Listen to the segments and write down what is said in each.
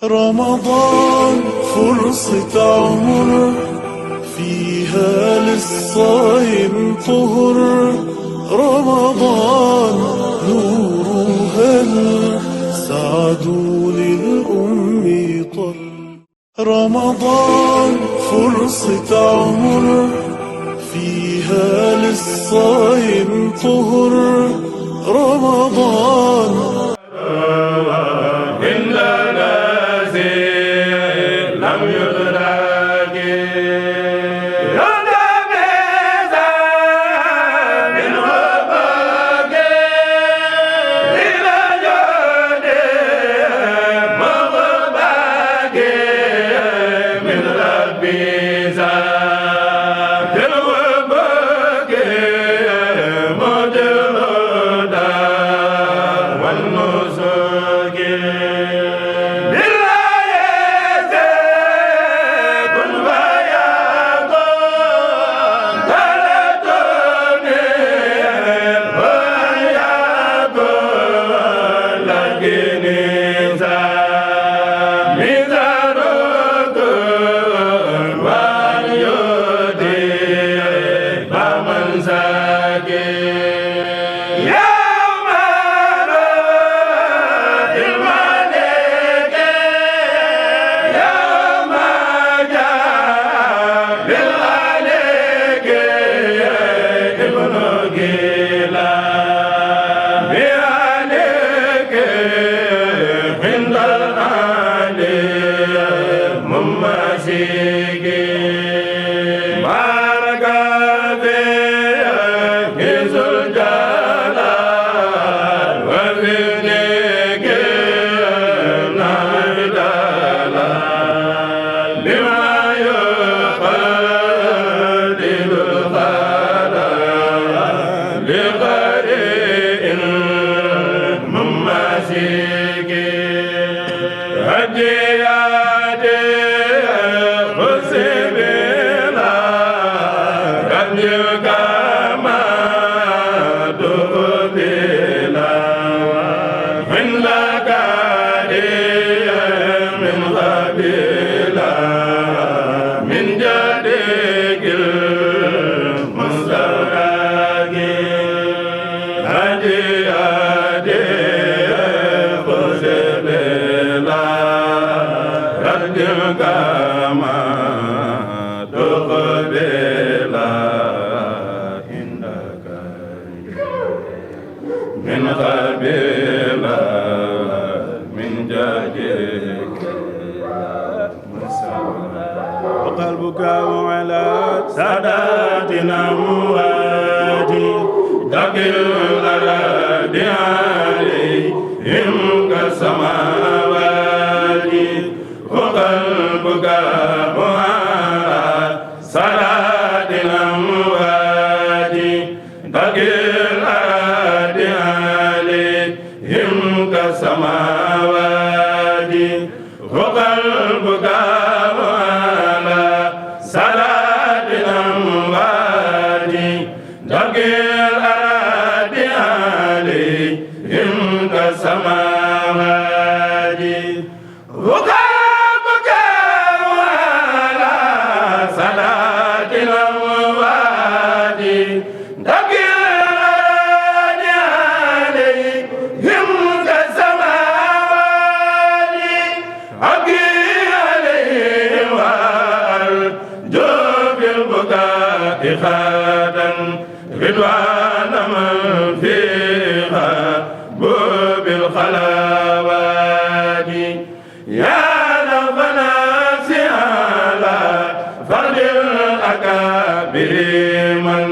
رمضان فرصة عمر فيها للصايم طهر. رمضان نور هل سعد للأم طل. رمضان فرصة عمر فيها للصايم طهر. رمضان وقلبك على ساداتنا موادي دقل الأرض عليهم كالسماوات. وقلبك على ساداتنا موادي دقل الأرض عليهم كالسماوات. وقلبك رضوان من فيها بوب الخلاوات. يا ربنا على فرد الأكابر من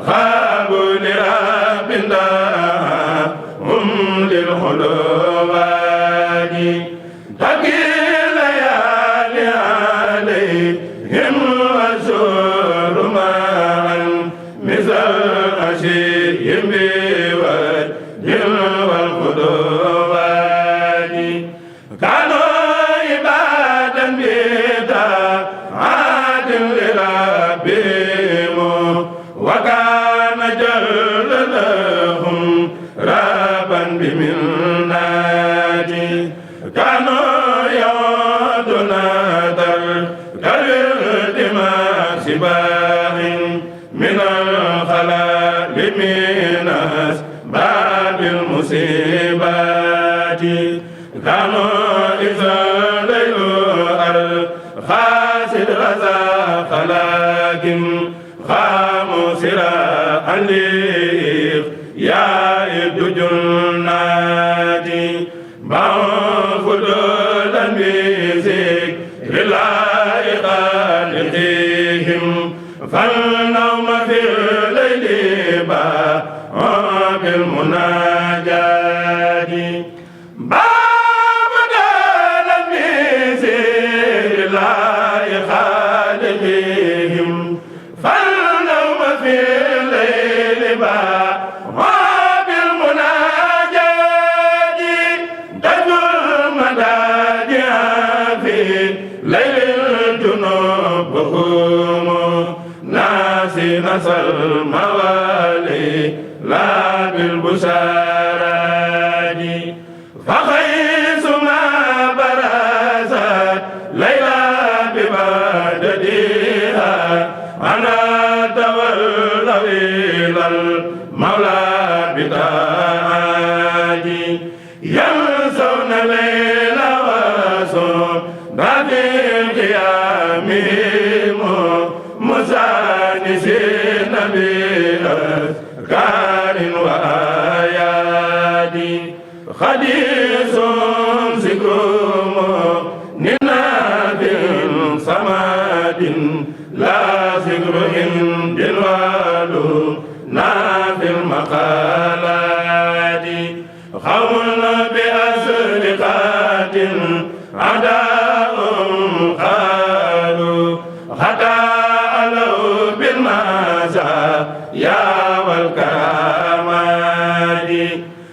خابوا لرب الله هم للخلوات. تقيل ليالي عليهم وزور معا مثل أشيهم بالجل والخضوات. كانوا عبادا بطاعات لربهم وكان جل لهم ربا بمنات. كانوا من أسباب المصيبات كانوا إذا ليل الخاسر رزاق لكن خاموا سراء ليق يا إبد جناتي بانفضل الميزيك لله خالقهم فالنوم في الليل باع بالمناجات باب دال الميزيك لله خالقهم فالنوم في الليل باع ليل الجنوب بهم ناسي نسل موالي لا بالبشارات فخيس ما برزت ليلى بباددها أنا تولى إلى المولى بتاعتي ينسون ليلى وسوم بعد قيامهم مسانسين بأذكار وآيات حديث ذكرهم نناد صمد لا ذكر هند والو نافي المقالات قوم بأسرقات عداء قالوا حتى ألوا بالمزايا والكرامات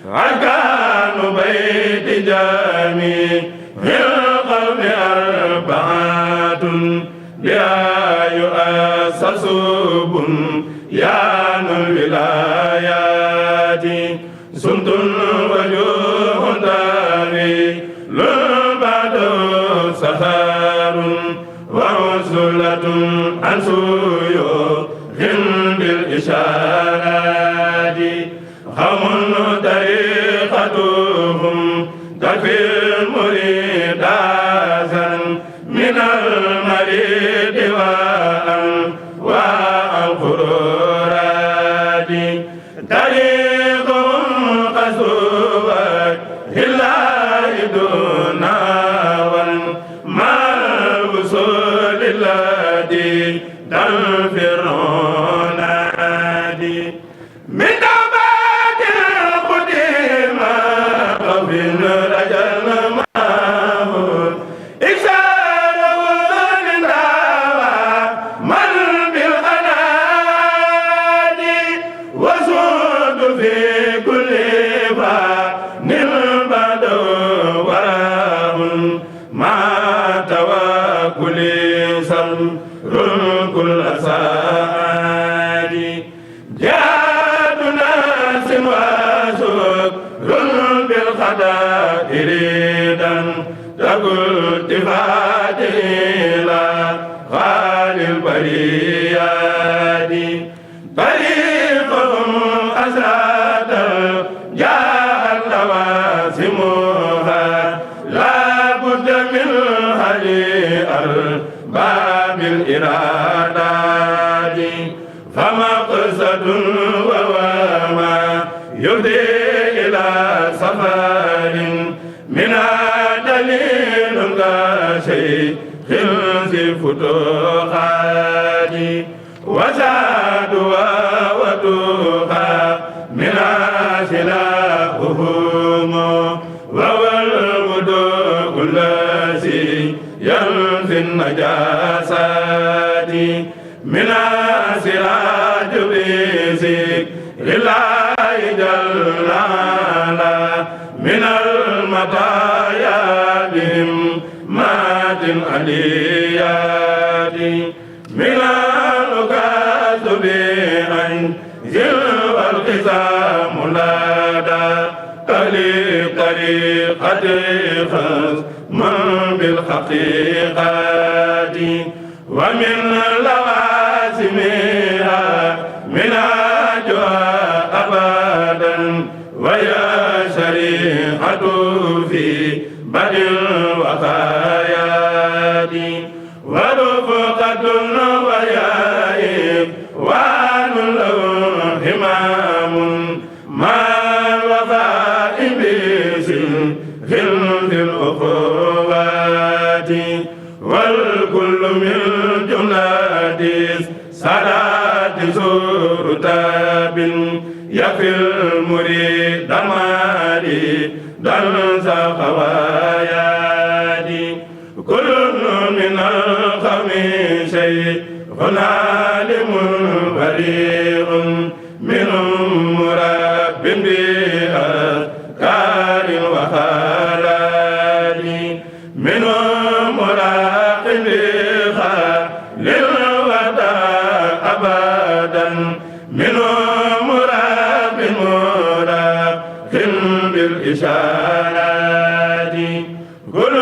أركان بيت جميع القوم أربعة بها يؤسس بنيان الولايات سمت وجوه داري بعد سهار وعزلة عن سيوف بالإشارات هم طريقتهم تكفي المريد من المريد والغرورات طريقهم قسوة الله دون الذي تنفرون من توبات القديمة قبل رجل معه إكساره للهوى من بالغناد وسود في كل فان البدو وراء مع توكل كل سعاد جاد ناس وسكر بالخداء ريدا تقول تفاد إلى غالي البريات طريقهم أسراد جاء لوازمها لا بد من هدي باب الإرادات فمقصد وما يهدي إلى سفر من دليل كشيء في فتوحات وزاد وتوها من سلاحهم وهو الوضوء الذي ينفي النجاسات من سراج بيزك لله جل على من المطايا بهم مات الأليات من الكاذب عن ذل والقسام لدى أهل طريقة خصما بالحقيقات ومن لوازمها من أجواء والخيال ورفقة ويائب وعن له همام مع الوفاء بسر في الأخوات والكل من جملة صلاة زور تاب يكفي المريد مالي دنسا خوايادي كل من القوم شيء عالم بريء منهم مراب بأذكار وخلال منهم مراقب للوداع أبدا منهم مراقب بالإشارات كل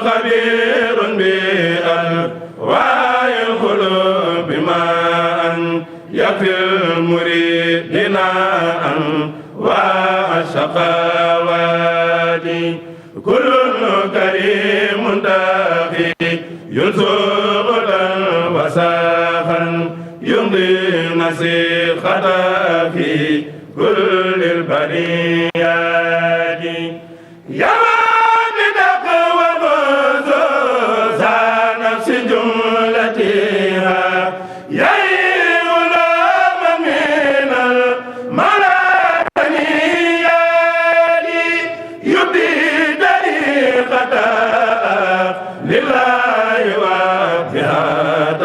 خبير بأنواع القلوب معا يكفي المريد ناء والشقاوات كل كريم داخي ينصر وساخا يمضي نصيحة في كل البريات يا بدك وغزوز نفس جملتها يا علوم من الملائكة يبدي طريقتها لله وفئة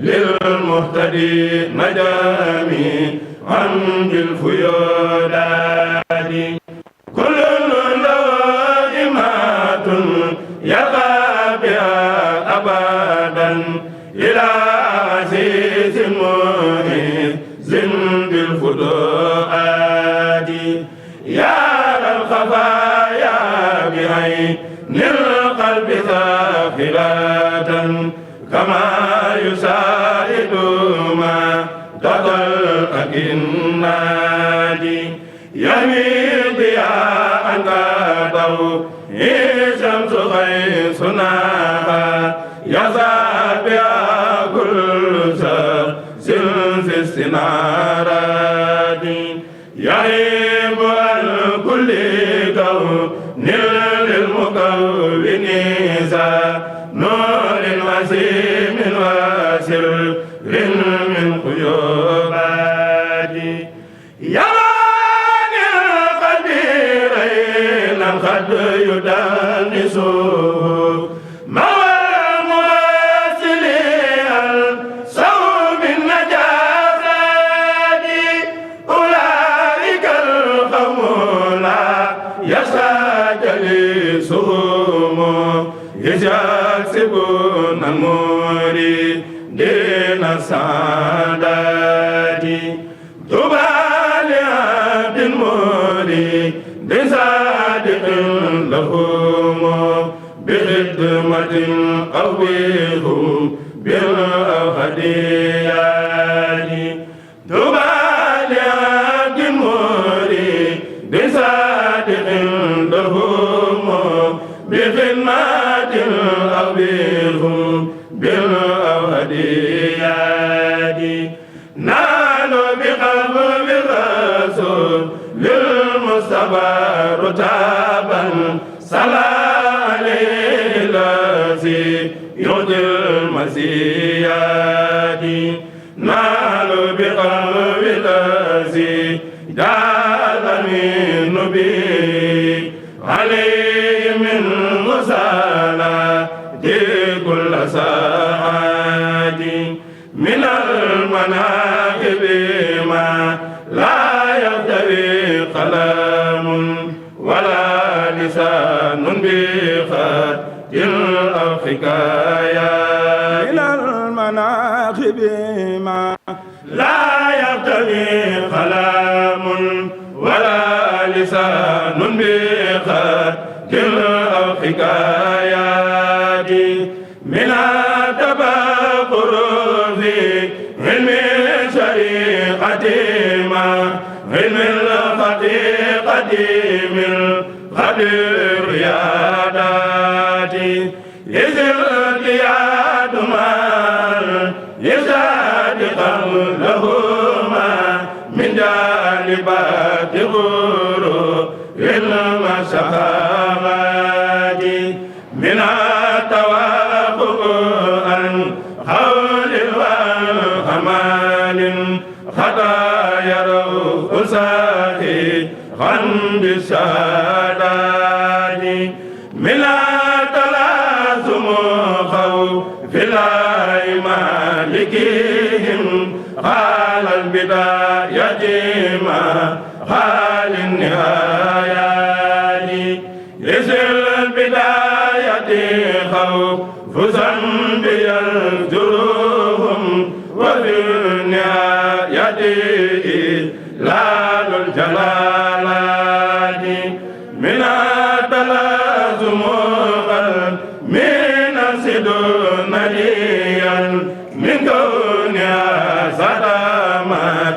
للمهتدي نجامي عن بالفيودات كل لائمات يلقى بها أبدا إلى عزيز مؤيز بالفضوءات يا الخفايا بعين القلب ذاخرة كما يساعد ما تضى الأكناد يميض ضياء كادوا شمس غيثناها يزاد بها كل شخص في السنارات يهيب عن كل كون للمكون نور وسيم وسر من قيوبات يمان القديرين قد يدانسوا مع المواصل الصوم النجاسات أولئك القوم لا يستجلسهم يحسبون المريدين السعادات طوبى لعبد مريد صادق لهم بخدمة أو بهم بالهديات طوبى لعبد مريد صادق لهم بخدمة أو بهم بالهديات نالوا بقلب الرسول للمصطفى رتابا صلى عليه الذي يعطي المزيات نالوا بقلب الذي جعل من نبي عليه من غسالة كل ساعات من المناقب ما لا يحتوي قلم ولا لسان بخط أو حكايات من المناقب ما لا يحتوي قلم ولا لسان بخط أو حكايات من التبقر في علم الشريعة ما علم الحقيقة من قدر الرياضات إذ القياد مال يزداد قبلهما من جانبات غرور المسخامات من التوافق عن حول والأمان خطايا رؤسائي عن بسادات من التلازم خوف الله مالكهم قال البداية ما قال النهايات ليس البداية خوف ذنب يلجرهم وفي النهاية إذلال الجلالات من التلازم من سدونيا من كونها صدمات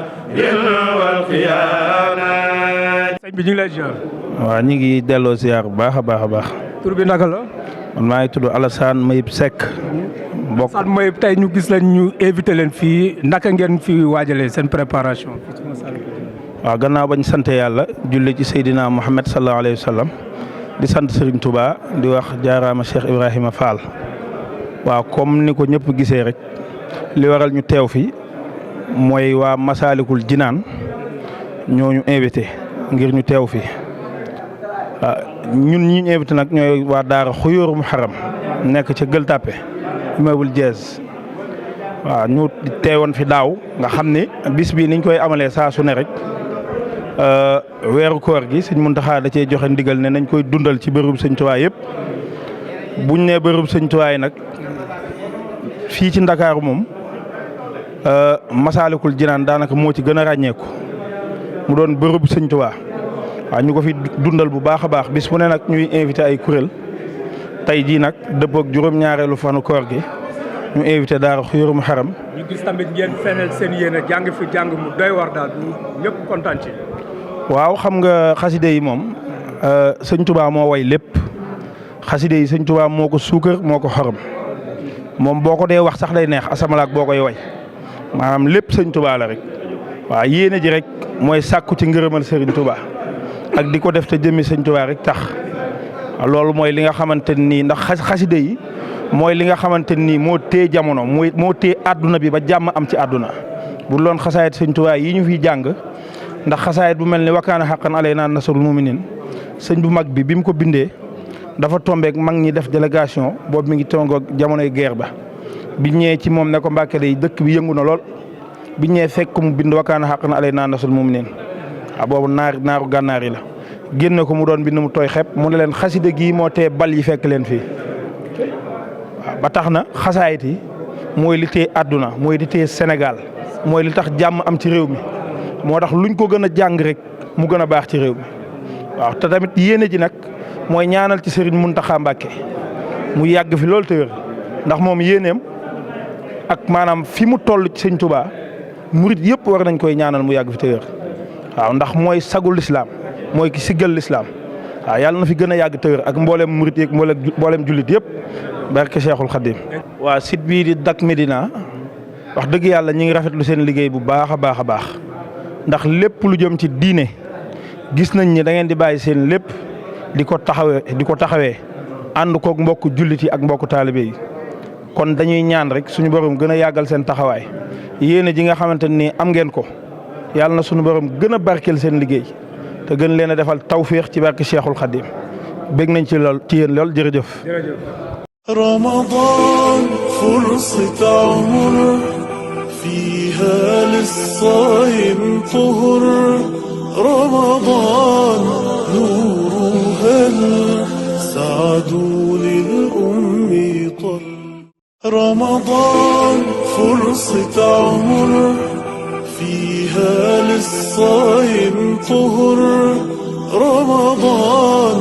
والخيانات. sëñ bi ñu ngi lay ziar. waaw ñu ngi delloo ziar bu baax a baax a baax. tur bi naka la. man maa ngi tudd Alassane Mayib Seck. mbokk Alassane Mayib tey ñu gis leen ñu invité leen fii naka ngeen fi waajalee seen préparation. waaw gannaaw bañ sant yàlla julli ci Seydina Muhammad sallallahu alayhi wa sallam di sant Serigne Touba di wax jaaraama Cheikh Ibrahima Fall. waaw comme ni ko ñëpp gisee rek li waral ñu teew fi mooy waa massalikoul djinane ñoo ñu invité ngir ñu teew fi ñun ñi ñu invité nag ñooy waa Daara xuyoru muharam nekk ca gueule tapée immeuble Diez. waaw ñu teewoon fi daaw nga xam ni bis bi niñ koy amalee saa su ne rek weeru koor gi sëñ Muntaxa da cee joxe ndigal ne nañ koy dundal ci bërëb sëñ Tuubaa yëpp buñ ne bërëb sëñ Tuubaa yi nag fii ci Ndakaaru moom massalikoul djinane daanaka moo ci gën a ràññeeku mu doon bërëb sëñ Tuubaa waaw ñu ko fi dundal bu baax a baax bis bu ne nag ñuy invité ay kuréel tey jii nag dëppook juróom-ñaareelu fanu koor gi ñu invité Daara xuyoru muharam. ñu gis tamit ngeen feneel seen yéene jàng fi jàng mu doy war daal ñëpp kontaan ci. waaw xam nga xaside yi moom sëñ Tuubaa moo way lépp xaside yi sëñ Tuubaa moo ko suukar moo ko xorom moom boo ko dee wax sax day neex asamalaak boo koy way maanaam lépp sëñ Tuubaa la rek waaw yéene ji rek mooy sàkku ci ngërëmal sëriñ Tuubaa ak di ko def te jëmmi sëñ Tuubaa rek tax loolu mooy li nga xamante nii ndax xaside yi mooy li nga xamante nii moo téye jamono moo téye àdduna bi ba jàmm am ci àdduna bu loon xasaayit sëñ Tuubaa yi ñu fiy jàng ndax xasaayit bu mel ni wakaana xaqan alaynaa nasrul muminin sëñ bu mag bi mu ko bindee dafa tombeek mag ñi def délégation boobu mi ngi tongoog jamonoy guerre ba biñ ñëwee ci moom ne ko Mbàkke day dëkk bi yëngu na lool biñ ñëwee fekk mu bind wakaana xaqan alaynaa nasrul muminin boobu naaru gànnaar yi la génne ko mu doon bind mu tooy xepp mu ne leen xaside gii moo tee bal yi fekk leen fii ba tax na xasaayit yi mooy li téye àdduna mooy li téye Sénégal mooy li tax jàmm am ci réew mi moo tax luñ ko gën a jàng rek mu gën a baax ci réew mi waaw te tamit yéene ji nag mooy ñaanal ci Serigne Mountakha Mbacké mu yàgg fi loolu te wér ndax moom yéeneem ak maanaam fi mu toll ci sëñ Touba murit yëpp war nañ koy ñaanal mu yàgg fi te wér waaw ndax mooy sagul lislaam mooy ki siggal lislaam waaw yàlla na fi gën a yàgg te wér ak mboolem murit yeeg mboolem jullit yëpp barke Cheikhul Khadim. waa site bii di Dak Médina wax dëgg yàlla ñi ngi rafetlu seen liggéey bu baax a baax a baax ndax lépp lu jëm ci diine gis nañ ni da ngeen di bàyyi seen lépp di ko taxawee ànd koog mbokku jullit yi ak mbokku taalibe yi kon dañuy ñaan rek suñu borom gën a yàggal seen taxawaay yéene ji nga xamante ni am ngeen ko yàlla na suñu borom gën a barkeel seen liggéey te gën leen a defal tawféex ci barke Cheikhul Khadim bég nañ ci lool ci yéen lool jërëjëf. رمضان فرصة عمر فيها للصائم طهر رمضان نور هل سعد للأم طر رمضان فرصة عمر فيها للصائم طهر رمضان